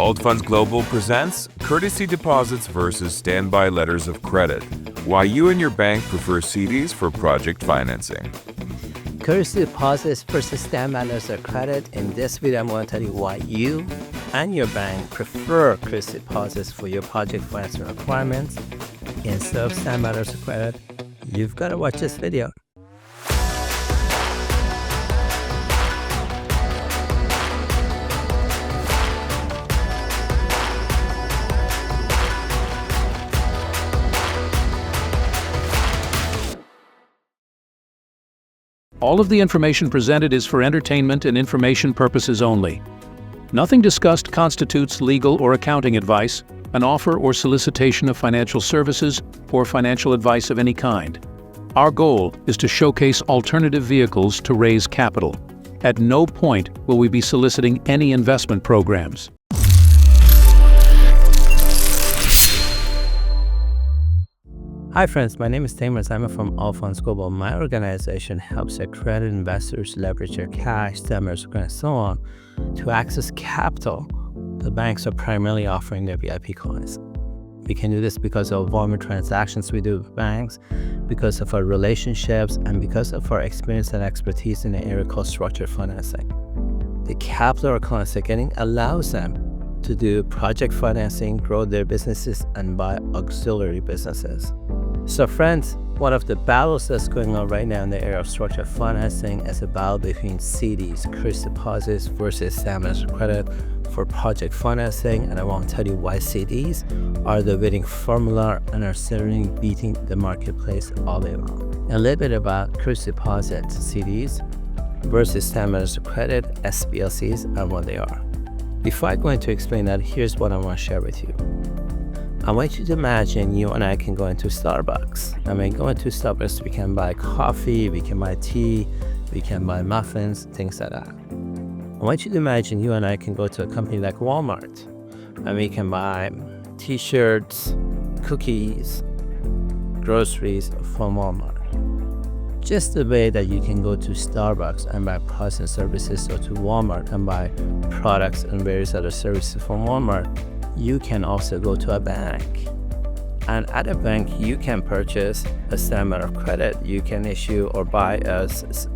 Alt Funds Global presents Courtesy Deposits versus Standby Letters of Credit. Why you and your bank prefer CDs for project financing. Courtesy deposits versus standby letters of credit. In this video, I'm going to tell you why you and your bank prefer courtesy deposits for your project financing requirements instead of standby letters of credit. You've got to watch this video. All of the information presented is for entertainment and information purposes only. Nothing discussed constitutes legal or accounting advice, an offer or solicitation of financial services, or financial advice of any kind. Our goal is to showcase alternative vehicles to raise capital. At no point will we be soliciting any investment programs. Hi friends, my name is Tamer. I'm from Alt Funds Global. My organization helps accredited investors leverage their cash, standards, and so on to access capital the banks are primarily offering their VIP clients. We can do this because of volume transactions we do with banks, because of our relationships, and because of our experience and expertise in the area called structured financing. The capital our clients are getting allows them to do project financing, grow their businesses, and buy auxiliary businesses. So friends, one of the battles that's going on right now in the area of structured financing is a battle between CDs, courtesy deposits, versus standby letters of credit for project financing. And I want to tell you why CDs are the winning formula and are certainly beating the marketplace all day long. A little bit about courtesy deposits, CDs, versus standby letters of credit, SBLCs, and what they are. Before I go into explain that, here's what I want to share with you. I want you to imagine you and I can go into Starbucks. Go into Starbucks, we can buy coffee, we can buy tea, we can buy muffins, things like that. I want you to imagine you and I can go to a company like Walmart, and we can buy t-shirts, cookies, groceries from Walmart. Just the way that you can go to Starbucks and buy products and services, or to Walmart and buy products and various other services from Walmart, you can also go to a bank. And at a bank, you can purchase a standby letter of credit. You can issue or buy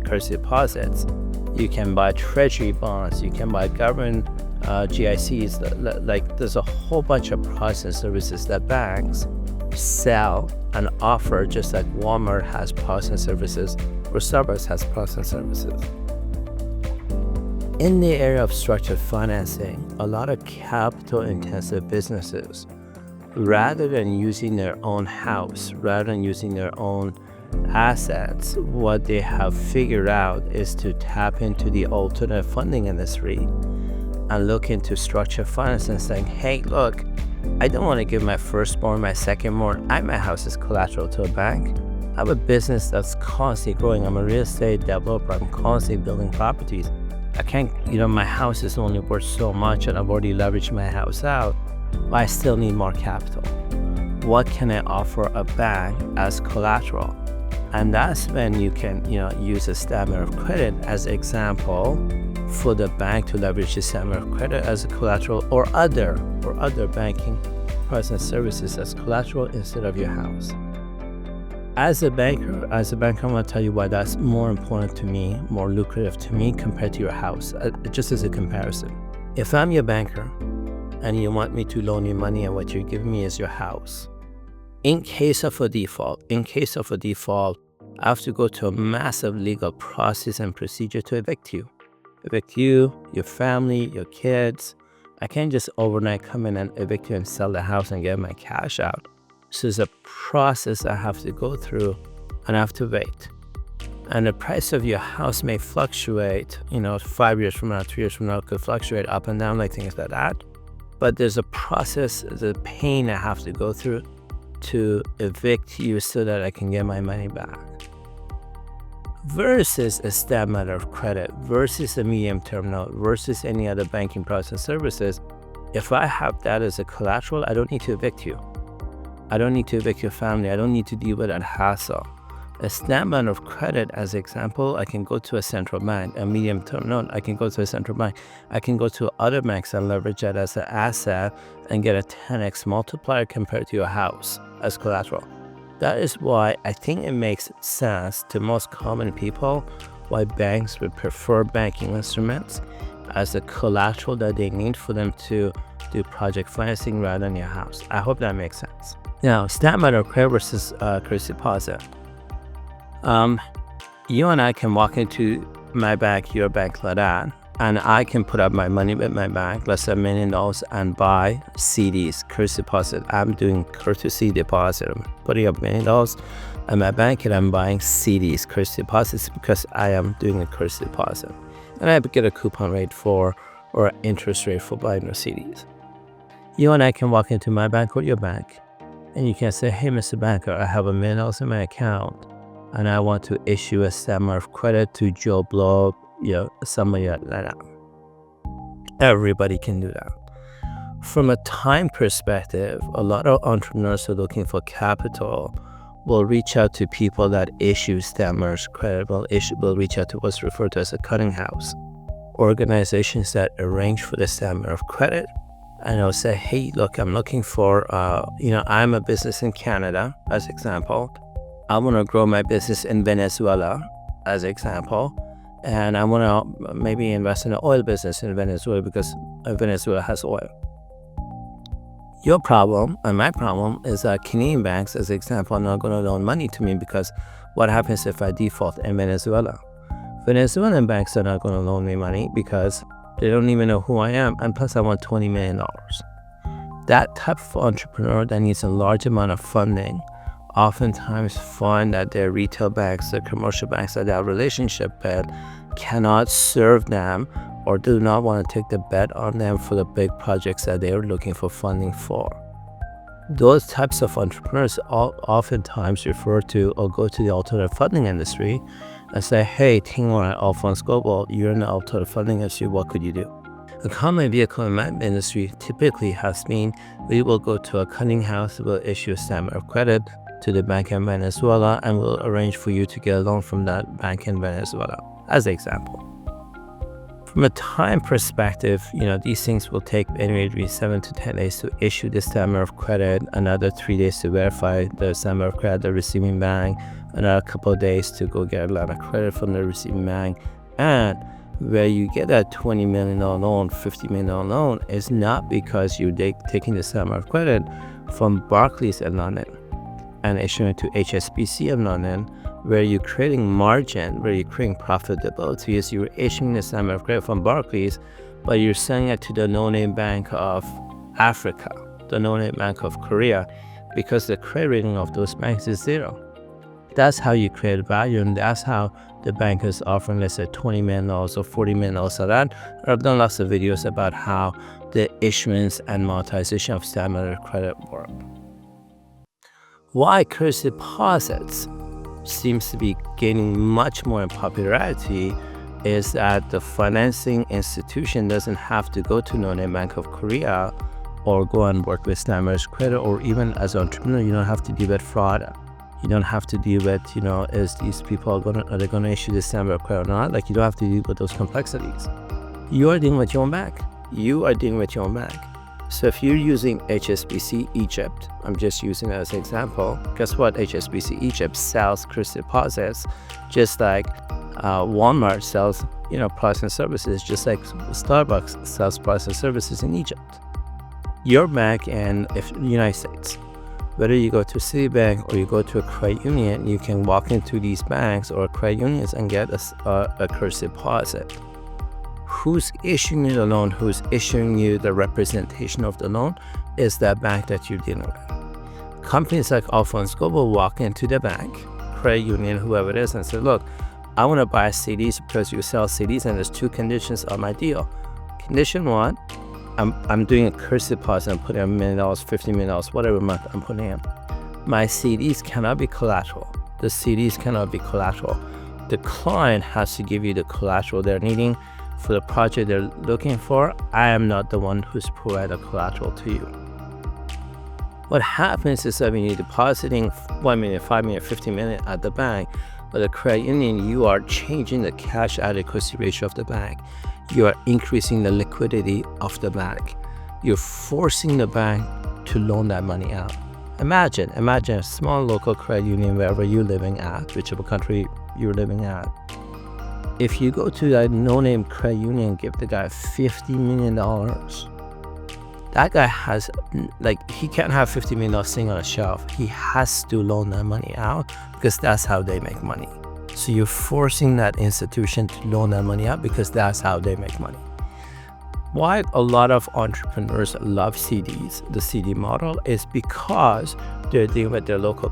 courtesy deposits. You can buy treasury bonds. You can buy government GICs. Like there's a whole bunch of products and services that banks sell and offer, just like Walmart has products and services, or Starbucks has products and services. In the area of structured financing, a lot of capital-intensive businesses, rather than using their own house, rather than using their own assets, what they have figured out is to tap into the alternative funding industry and look into structured finance and saying, hey, look, I don't want to give my firstborn, my secondborn, and my house as collateral to a bank. I have a business that's constantly growing. I'm a real estate developer. I'm constantly building properties. I can't, my house is only worth so much, and I've already leveraged my house out, but I still need more capital. What can I offer a bank as collateral? And that's when you can, use a standby letter of credit as an example for the bank to leverage the standby letter of credit as a collateral, or other banking products and services as collateral instead of your house. As a banker, I want to tell you why that's more important to me, more lucrative to me compared to your house, just as a comparison. If I'm your banker and you want me to loan you money and what you're giving me is your house, in case of a default, I have to go to a massive legal process and procedure to evict you. Evict you, your family, your kids. I can't just overnight come in and evict you and sell the house and get my cash out. So there's a process I have to go through, and I have to wait. And the price of your house may fluctuate, 5 years from now, 3 years from now, it could fluctuate up and down, like things like that. But there's a process, the pain I have to go through to evict you so that I can get my money back. Versus a standby letter of credit, versus a medium-term note, versus any other banking products and services, if I have that as a collateral, I don't need to evict you. I don't need to evict your family. I don't need to deal with that hassle. A snap line of credit, as example, I can go to a central bank. A medium-term loan, I can go to a central bank. I can go to other banks and leverage that as an asset and get a 10x multiplier compared to your house as collateral. That is why I think it makes sense to most common people why banks would prefer banking instruments as the collateral that they need for them to do project financing rather than your house. I hope that makes sense. Now, snap line of credit versus courtesy deposit. You and I can walk into my bank, your bank like that, and I can put up my money with my bank, let's say $1 million, and buy CDs, courtesy deposit. I'm doing courtesy deposit. I'm putting up $1 million at my bank and I'm buying CDs, courtesy deposits, because I am doing a courtesy deposit. And I get a coupon rate for, or interest rate for buying those CDs. You and I can walk into my bank or your bank, and you can say, hey, Mr. Banker, I have $1 million in my account, and I want to issue a stamp of credit to Joe Blow, somebody like that. Everybody can do that. From a time perspective, a lot of entrepreneurs who are looking for capital will reach out to people that issue stammers credit, will reach out to what's referred to as a cutting house, organizations that arrange for the stammer of credit. And they'll say, hey, look, I'm looking for, I'm a business in Canada, as example. I want to grow my business in Venezuela, as example. And I want to maybe invest in an oil business in Venezuela because Venezuela has oil. Your problem and my problem is that Canadian banks, as example, are not going to loan money to me because what happens if I default in Venezuela? Venezuelan banks are not going to loan me money because they don't even know who I am, and plus I want $20 million. That type of entrepreneur that needs a large amount of funding oftentimes find that their retail banks, the commercial banks that they have relationship with, cannot serve them or do not want to take the bet on them for the big projects that they are looking for funding for. Those types of entrepreneurs oftentimes refer to or go to the alternative funding industry and say, hey, Timur at Alphonse Global, you're in the alternative funding industry, what could you do? A common vehicle in my industry typically has been we will go to a cutting house, we'll issue a stamp of credit to the bank in Venezuela, and we'll arrange for you to get a loan from that bank in Venezuela, as an example. From a time perspective, these things will take anywhere between 7 to 10 days to issue the stamp of credit, another 3 days to verify the stamp of credit, the receiving bank, another couple of days to go get a line of credit from the receiving bank. And where you get that $20 million loan, $50 million loan is not because you're taking the stamp of credit from Barclays in London and issuing it to HSBC in London, where you're creating margin, where you're creating profitability, is you're issuing the stamp of credit from Barclays, but you're selling it to the no-name bank of Africa, the no-name bank of Korea, because the credit rating of those banks is 0. That's how you create value, and that's how the bank is offering, let's say, $20 million or $40 million of that. I've done lots of videos about how the issuance and monetization of stamp of credit work. Why courtesy deposits seems to be gaining much more in popularity is that the financing institution doesn't have to go to no-name Bank of Korea or go and work with Standard Credit, or even as an entrepreneur, you don't have to deal with fraud. You don't have to deal with, is these people are they going to issue the Standard Credit or not? Like, you don't have to deal with those complexities. You are dealing with your own bank. You are dealing with your own bank. So if you're using HSBC Egypt, I'm just using it as an example, guess what? HSBC Egypt sells courtesy deposits just like Walmart sells, products and services, just like Starbucks sells products and services in Egypt. Your bank in the United States, whether you go to Citibank or you go to a credit union, you can walk into these banks or credit unions and get a courtesy deposit. Who's issuing you the loan, who's issuing you the representation of the loan is that bank that you're dealing with. Companies like Alphonse Global walk into the bank, credit union, whoever it is, and say, look, I want to buy CDs because you sell CDs and there's 2 conditions on my deal. Condition 1, I'm doing a courtesy deposit, I'm putting $1 million, $50 million, whatever month I'm putting in. My CDs cannot be collateral. The CDs cannot be collateral. The client has to give you the collateral they're needing for the project they're looking for. I am not the one who's provided collateral to you. What happens is that when you're depositing 1 million, 5 million, 50 million at the bank or the credit union, you are changing the cash adequacy ratio of the bank. You are increasing the liquidity of the bank. You're forcing the bank to loan that money out. Imagine a small local credit union wherever you're living at, whichever country you're living at. If you go to that no-name credit union, give the guy $50 million, that guy has, he can't have $50 million sitting on a shelf. He has to loan that money out because that's how they make money. So you're forcing that institution to loan that money out because that's how they make money. Why a lot of entrepreneurs love CDs, the CD model, is because they're dealing with their local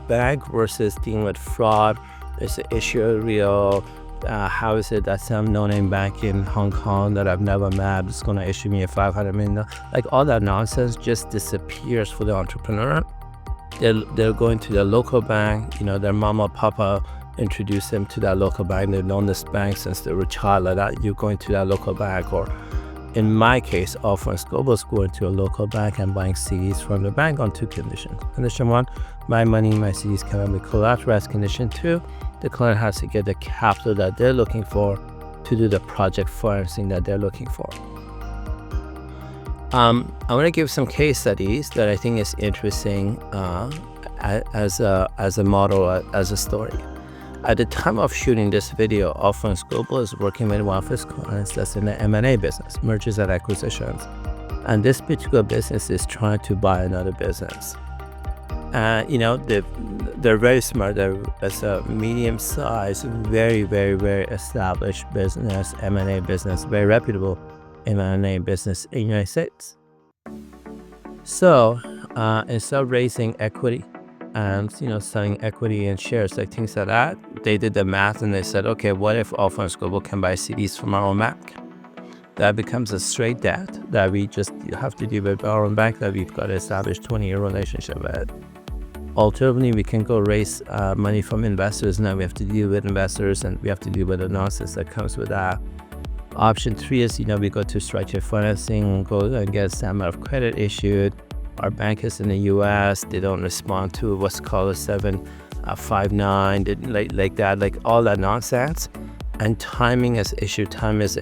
bank versus dealing with fraud. Is the issue real? How is it that some no-name bank in Hong Kong that I've never met is going to issue me a $500 million? All that nonsense just disappears for the entrepreneur. They're going to their local bank, their mama, papa introduce them to that local bank. They've known this bank since they were a child. Like that, you're going to that local bank, or in my case, Alphonse Global is going to a local bank and buying CDs from the bank on two conditions. Condition one, my money, my CDs cannot be collateralized. Condition two, the client has to get the capital that they're looking for to do the project financing that they're looking for. I want to give some case studies that I think is interesting as a model, as a story. At the time of shooting this video, Alphonse Global is working with one of his clients that's in the M&A business, mergers and acquisitions. And this particular business is trying to buy another business. They're very smart. It's a medium-sized, very, very, very established business, M&A business, very reputable M&A business in the United States. So instead of raising equity and selling equity and shares, things like that, they did the math and they said, okay, what if Alphonse Global can buy CDs from our own bank? That becomes a straight debt that we just have to deal with our own bank that we've got to establish 20-year relationship with. Alternatively, we can go raise money from investors. Now we have to deal with investors and we have to deal with the nonsense that comes with that. Option 3 is, we go to structured financing, go and get a standard of credit issued. Our bankers in the U.S., they don't respond to what's called a 759, all that nonsense. And timing is issue, time is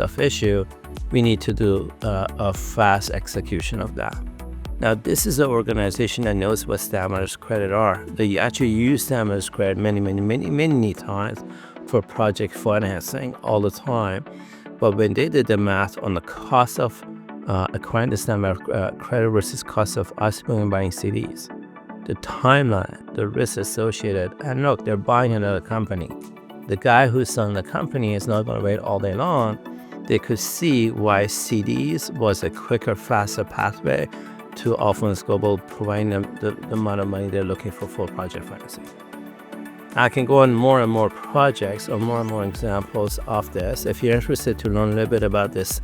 of issue. We need to do a fast execution of that. Now, this is an organization that knows what standards credit are. They actually use standards credit many times for project financing all the time. But when they did the math on the cost of acquiring the standard credit versus cost of us buying CDs, the timeline, the risk associated, and look, they're buying another company. The guy who's selling the company is not going to wait all day long. They could see why CDs was a quicker, faster pathway to Alphonse Global providing them the amount of money they're looking for project financing. I can go on more and more projects or more and more examples of this. If you're interested to learn a little bit about this,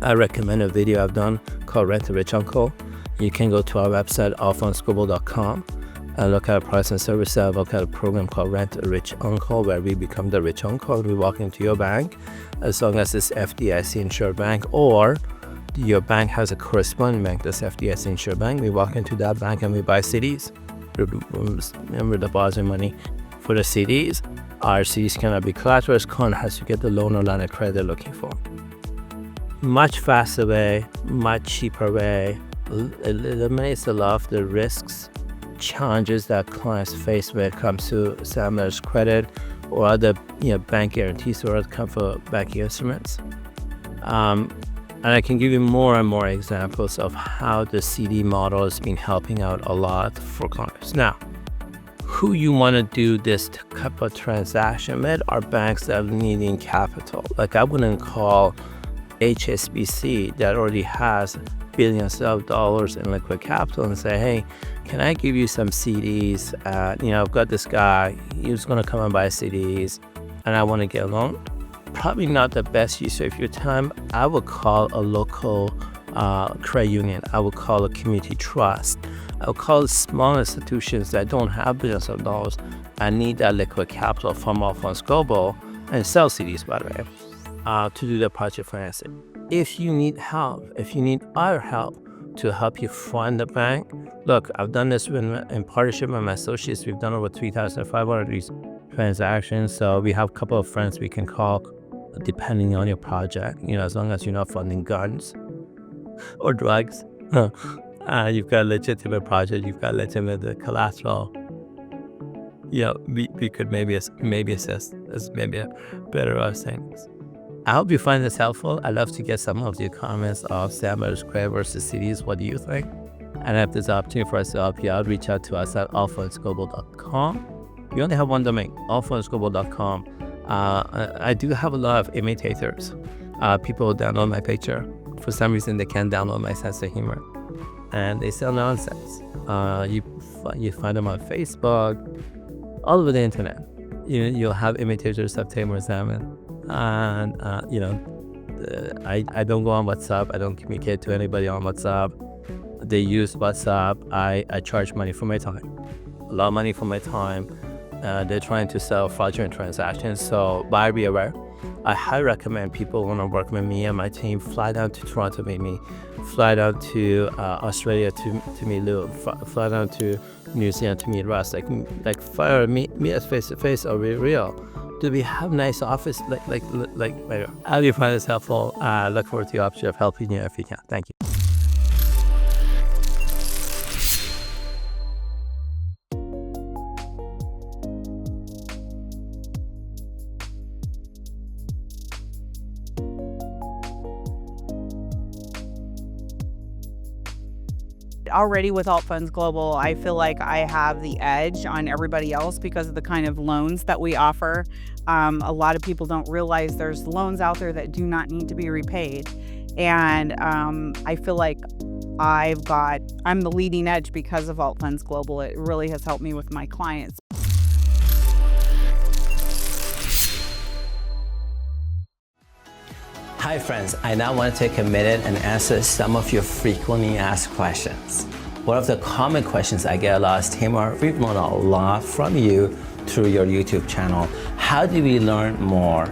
I recommend a video I've done called Rent a Rich Uncle. You can go to our website, alphonseglobal.com, and look at our price and service. I look at a program called Rent a Rich Uncle, where we become the rich uncle. We walk into your bank, as long as it's FDIC insured bank, or your bank has a corresponding bank that's FDIC insured bank. We walk into that bank and we buy CDs. We're depositing money for the CDs. Our CDs cannot be collateralized. Client has to get the loan or line of credit they're looking for. Much faster way, much cheaper way, eliminates a lot of the risks, challenges that clients face when it comes to standardized credit or other bank guarantees or other kind of banking instruments. And I can give you more and more examples of how the CD model has been helping out a lot for clients. Now, who you want to do this type of transaction with are banks that are needing capital. I wouldn't call HSBC that already has billions of dollars in liquid capital and say, hey, can I give you some CDs? I've got this guy, he's going to come and buy CDs and I want to get a loan. Probably not the best use of your time. I would call a local credit union. I would call a community trust. I would call small institutions that don't have billions of dollars and need that liquid capital from Alphonse Global and sell CDs, by the way, to do the project financing. If you need help, if you need our help to help you fund the bank. Look, I've done this in partnership with my associates. We've done over 3,500 of these transactions. So we have a couple of friends we can call depending on your project, as long as you're not funding guns or drugs. You've got a legitimate project, you've got legitimate collateral. We could maybe assess as maybe a better way of saying this. I hope you find this helpful. I'd love to get some of your comments of standby letters of credit versus CDs. What do you think? And if there's an opportunity for us to help you out, reach out to us at alphaandscoble.com. We only have one domain, alphaandscoble.com. I do have a lot of imitators. People who download my picture. For some reason, they can't download my sense of humor. And they sell nonsense. You find them on Facebook, all over the internet. You'll have imitators of Tamer Zaman. And, I don't go on WhatsApp. I don't communicate to anybody on WhatsApp. They use WhatsApp. I charge money for my time. A lot of money for my time. They're trying to sell fraudulent transactions. So buyer be aware. I highly recommend people want to work with me and my team fly down to Toronto to meet me, fly down to Australia to meet Lou, fly down to New Zealand to meet Russ. Meet us face to face. Are we real? Do we have nice office like? How do you find this helpful? Look forward to the option of helping you if you can. Thank you. Already with Alt Funds Global, I feel like I have the edge on everybody else because of the kind of loans that we offer. A lot of people don't realize there's loans out there that do not need to be repaid. And I feel like I'm the leading edge because of Alt Funds Global. It really has helped me with my clients. Hi friends, I now want to take a minute and answer some of your frequently asked questions. One of the common questions I get a lot is, Tamer, we've learned a lot from you through your YouTube channel. How do we learn more?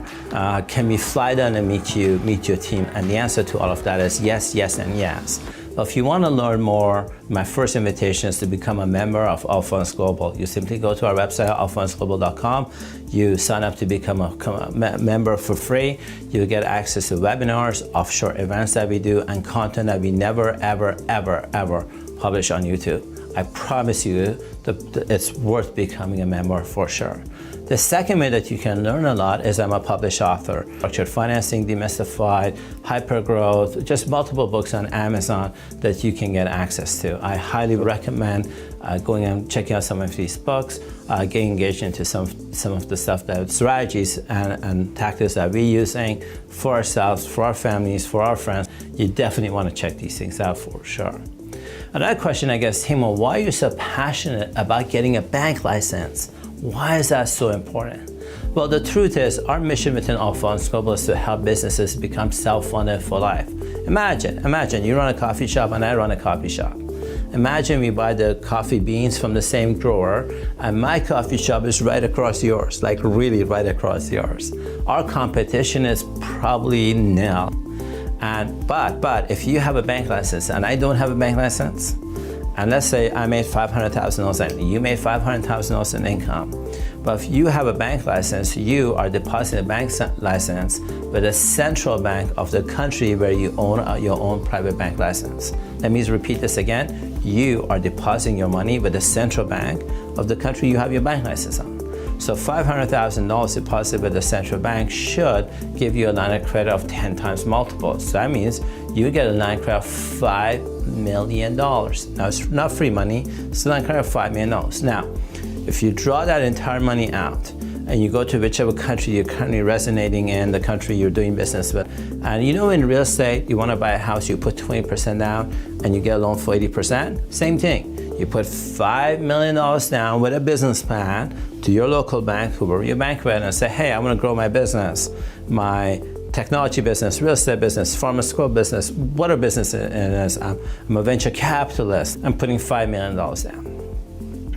Can we fly down and meet your team? And the answer to all of that is yes, yes, and yes. But if you want to learn more, my first invitation is to become a member of Alt Funds Global. You simply go to our website, alphaandsglobal.com. You sign up to become a member for free. You get access to webinars, offshore events that we do, and content that we never, ever, ever, ever publish on YouTube. I promise you that it's worth becoming a member for sure. The second way that you can learn a lot is I'm a published author. Structured Financing Demystified, Hypergrowth, just multiple books on Amazon that you can get access to. I highly recommend going and checking out some of these books, getting engaged into some of the stuff, that strategies and tactics that we're using for ourselves, for our families, for our friends. You definitely want to check these things out for sure. Another question, I guess, Timo, why are you so passionate about getting a bank license? Why is that so important? Well, the truth is, our mission within Alt Funds Global is to help businesses become self-funded for life. Imagine you run a coffee shop and I run a coffee shop. Imagine we buy the coffee beans from the same grower and my coffee shop is right across yours, like really right across yours. Our competition is probably nil. But if you have a bank license and I don't have a bank license, and let's say I made $500,000 and you made $500,000 in income, but if you have a bank license, you are depositing a bank license with the central bank of the country where you own your own private bank license. Let me repeat this again. You are depositing your money with the central bank of the country you have your bank license on. So $500,000 deposited with the central bank should give you a line of credit of 10 times multiples. So that means you get a line of credit of $5 million. Now, it's not free money, it's a line of credit of $5 million. Now, if you draw that entire money out and you go to whichever country you're currently resonating in, the country you're doing business with, and in real estate, you want to buy a house, you put 20% down and you get a loan for 80%, same thing. You put $5 million down with a business plan to your local bank, whoever your bank with, and say, hey, I want to grow my business, my technology business, real estate business, pharmaceutical business, whatever business it is. I'm a venture capitalist. I'm putting $5 million down.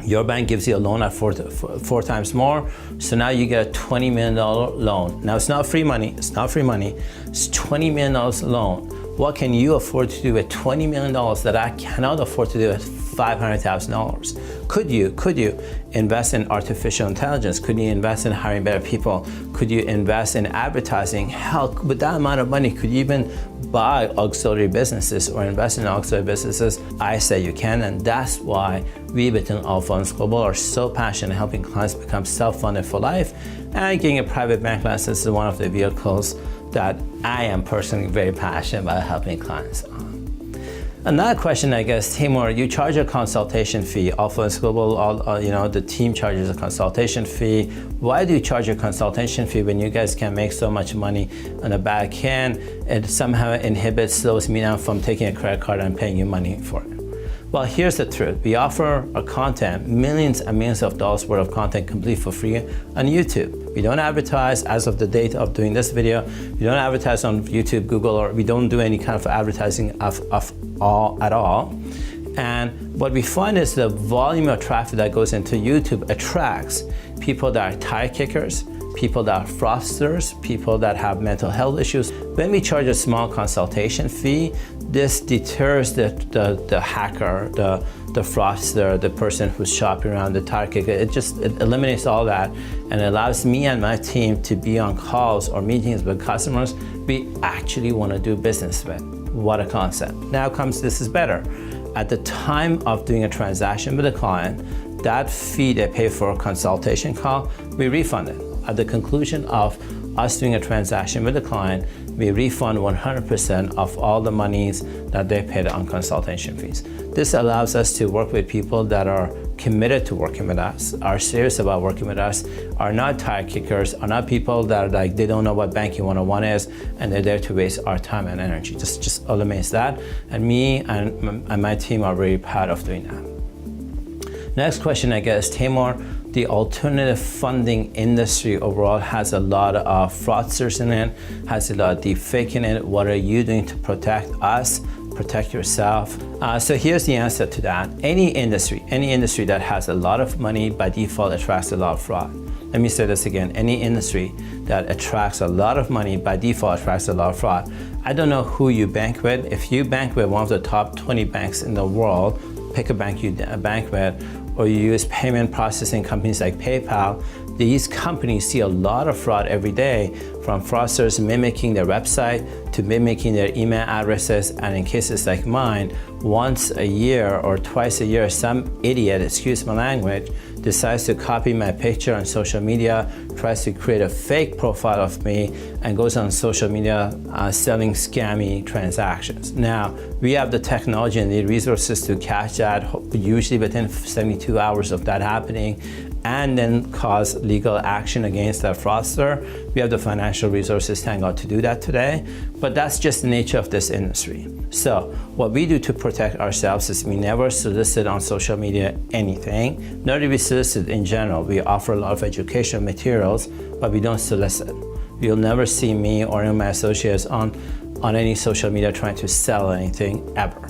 Your bank gives you a loan at four times more, so now you get a $20 million loan. Now it's not free money, it's $20 million loan What can you afford to do with $20 million that I cannot afford to do with $500,000? Could you invest in artificial intelligence? Could you invest in hiring better people? Could you invest in advertising? Hell, with that amount of money, could you even buy auxiliary businesses or invest in auxiliary businesses? I say you can, and that's why we within Allfunds Global are so passionate helping clients become self-funded for life, and getting a private bank license is one of the vehicles that I am personally very passionate about helping clients on. Another question, I guess, Timur, you charge a consultation fee. Allfunds Global, the team charges a consultation fee. Why do you charge a consultation fee when you guys can make so much money on the back end? It somehow slows me down from taking a credit card and paying you money for it. Well, here's the truth. We offer our content, millions and millions of dollars worth of content complete for free on YouTube. We don't advertise as of the date of doing this video. We don't advertise on YouTube, Google, or we don't do any kind of advertising at all. And what we find is the volume of traffic that goes into YouTube attracts people that are tire kickers, people that are fraudsters, people that have mental health issues. When we charge a small consultation fee, this deters the hacker, the fraudster, the person who's shopping around, the tire kicker. It eliminates all that and allows me and my team to be on calls or meetings with customers we actually want to do business with. What a concept. Now comes, this is better. At the time of doing a transaction with a client, that fee they pay for a consultation call, we refund it. At the conclusion of us doing a transaction with a client, we refund 100% of all the monies that they paid on consultation fees. This allows us to work with people that are committed to working with us, are serious about working with us, are not tire kickers, are not people that are like, they don't know what banking 101 is, and they're there to waste our time and energy. Just eliminates that. And me and my team are very proud of doing that. Next question, I guess, Timur, the alternative funding industry overall has a lot of fraudsters in it, has a lot of deep fake in it. What are you doing to protect us, protect yourself? So here's the answer to that. Any industry that has a lot of money by default attracts a lot of fraud. Let me say this again. Any industry that attracts a lot of money by default attracts a lot of fraud. I don't know who you bank with. If you bank with one of the top 20 banks in the world, pick a bank you bank with, or you use payment processing companies like PayPal, these companies see a lot of fraud every day, from fraudsters mimicking their website to mimicking their email addresses, and in cases like mine, once a year or twice a year, some idiot, excuse my language, decides to copy my picture on social media, tries to create a fake profile of me, and goes on social media selling scammy transactions. Now, we have the technology and the resources to catch that, usually within 72 hours of that happening, and then cause legal action against that fraudster. We have the financial resources, thank God, to do that today, but that's just the nature of this industry. So what we do to protect ourselves is we never solicit on social media anything, nor do we solicit in general. We offer a lot of educational materials, but we don't solicit. You'll never see me or any of my associates on any social media trying to sell anything ever.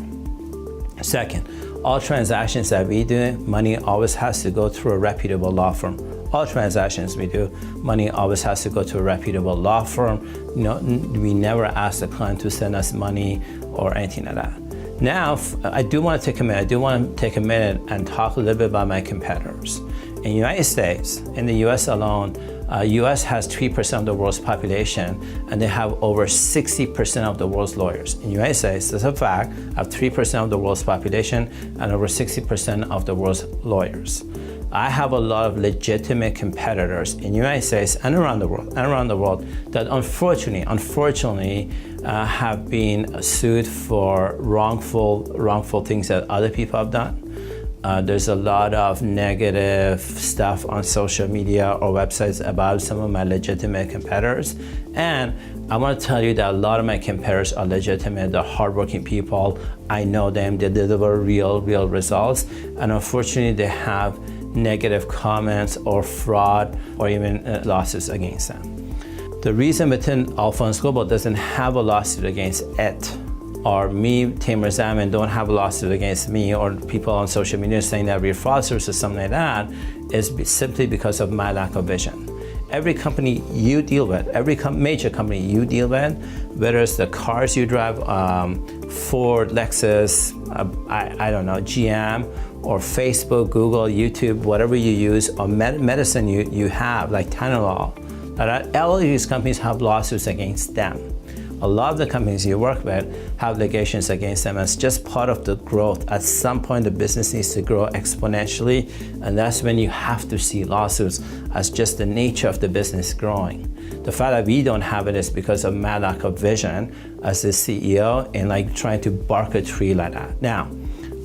Second, all transactions that we do, money always has to go through a reputable law firm. All transactions we do, money always has to go to a reputable law firm. We never ask the client to send us money or anything like that. Now, I do want to take a minute and talk a little bit about my competitors. In the United States, in the US alone, US has 3% of the world's population, and they have over 60% of the world's lawyers. In the United States, that's a fact, have 3% of the world's population and over 60% of the world's lawyers. I have a lot of legitimate competitors in the United States and around the world that unfortunately have been sued for wrongful things that other people have done. There's a lot of negative stuff on social media or websites about some of my legitimate competitors. And I want to tell you that a lot of my competitors are legitimate. They're hardworking people. I know them. They deliver real results. And unfortunately, they have negative comments or fraud or even lawsuits against them. The reason within Allfunds Global doesn't have a lawsuit against it, or me, Tamer Zaman, don't have a lawsuit against me, or people on social media saying that we're fraudsters or something like that, is simply because of my lack of vision. every company you deal with, every major company you deal with, whether it's the cars you drive, Ford, Lexus, I don't know, GM, or Facebook, Google, YouTube, whatever you use, or medicine you have, like Tylenol, all of these companies have lawsuits against them. A lot of the companies you work with have litigations against them. It's just part of the growth. At some point, the business needs to grow exponentially, and that's when you have to see lawsuits as just the nature of the business growing. The fact that we don't have it is because of my lack of vision as the CEO and like trying to bark a tree like that. Now,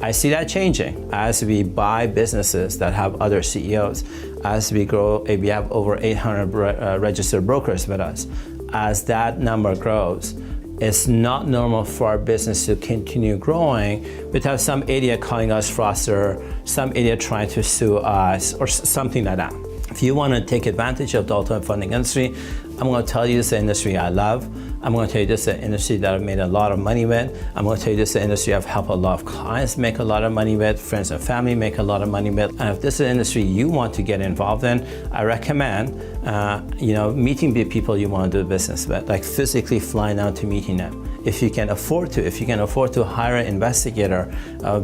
I see that changing as we buy businesses that have other CEOs, as we grow, we have over 800 registered brokers with us. As that number grows, it's not normal for our business to continue growing without some idiot calling us fraudster, some idiot trying to sue us, or something like that. If you want to take advantage of the alternative funding industry, I'm going to tell you this is the industry I love. I'm going to tell you this is the industry that I've made a lot of money with. I'm going to tell you this is the industry I've helped a lot of clients make a lot of money with, friends and family make a lot of money with. And if this is an industry you want to get involved in, I recommend meeting the people you want to do business with, like physically flying out to meeting them. If you can afford to hire an investigator,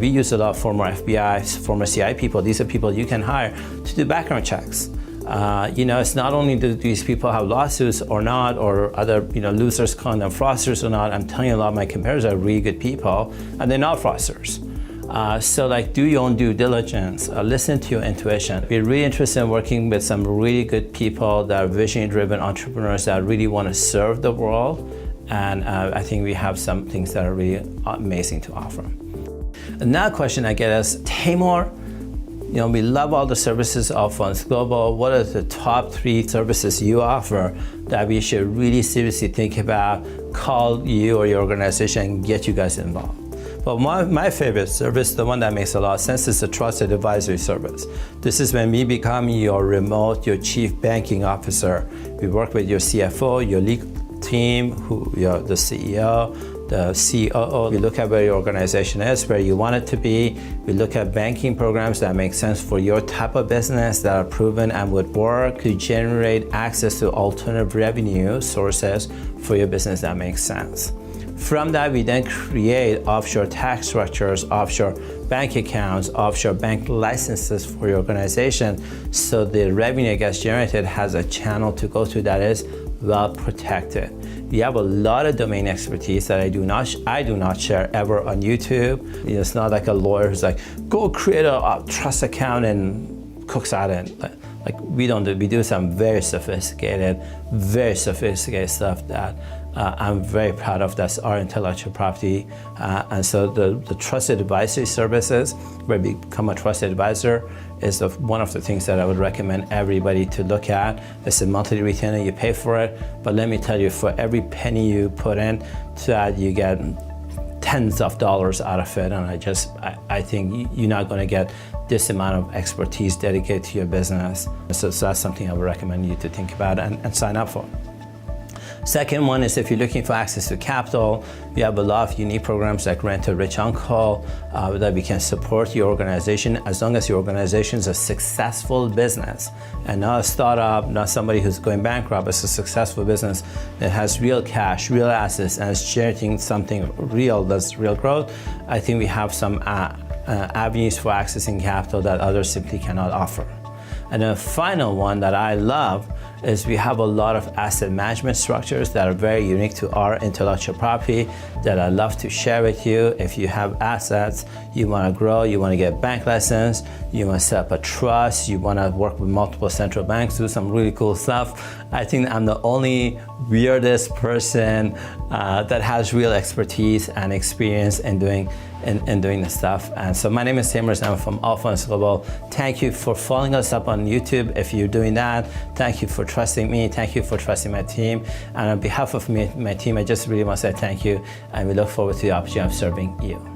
we use a lot of former FBI, former CIA people. These are people you can hire to do background checks. It's not only do these people have lawsuits or not, or other losers calling them fraudsters or not. I'm telling you, a lot of my competitors are really good people, and they're not fraudsters. So do your own due diligence, listen to your intuition. We're really interested in working with some really good people that are vision-driven entrepreneurs that really want to serve the world, and I think we have some things that are really amazing to offer. Another question I get is, Taimur, we love all the services of Funds Global. What are the top 3 services you offer that we should really seriously think about, call you or your organization and get you guys involved? But my favorite service, the one that makes a lot of sense, is the trusted advisory service. This is when we become your chief banking officer. We work with your CFO, your legal team, the CEO, the COO. We look at where your organization is, where you want it to be. We look at banking programs that make sense for your type of business, that are proven and would work to generate access to alternative revenue sources for your business that makes sense. From that, we then create offshore tax structures, offshore bank accounts, offshore bank licenses for your organization, so the revenue that gets generated has a channel to go to that is well protected. We have a lot of domain expertise that I do not share ever on YouTube. It's not like a lawyer who's like, go create a trust account and cooks out in. Like we don't do. We do some very sophisticated stuff that I'm very proud of. That's our intellectual property. And so the trusted advisory services, where we become a trusted advisor, is one of the things that I would recommend everybody to look at. It's a monthly retainer, you pay for it, but let me tell you, for every penny you put in, that you get tens of dollars out of it. And I think you're not going to get this amount of expertise dedicated to your business. So that's something I would recommend you to think about and sign up for. Second one is, if you're looking for access to capital, we have a lot of unique programs like Rent a Rich Uncle that we can support your organization as long as your organization is a successful business and not a startup, not somebody who's going bankrupt. It's a successful business that has real cash, real assets, and is generating something real, that's real growth. I think we have some avenues for accessing capital that others simply cannot offer. And the final one that I love is we have a lot of asset management structures that are very unique to our intellectual property that I love to share with you. If you have assets, you want to grow, you want to get a bank license, you want to set up a trust, you want to work with multiple central banks, do some really cool stuff. I think I'm the only weirdest person that has real expertise and experience in doing this stuff. And so my name is Taimur, I'm from All Funds Global. Thank you for following us up on YouTube. If you're doing that, thank you for trusting me. Thank you for trusting my team. And on behalf of my team, I just really want to say thank you. And we look forward to the opportunity of serving you.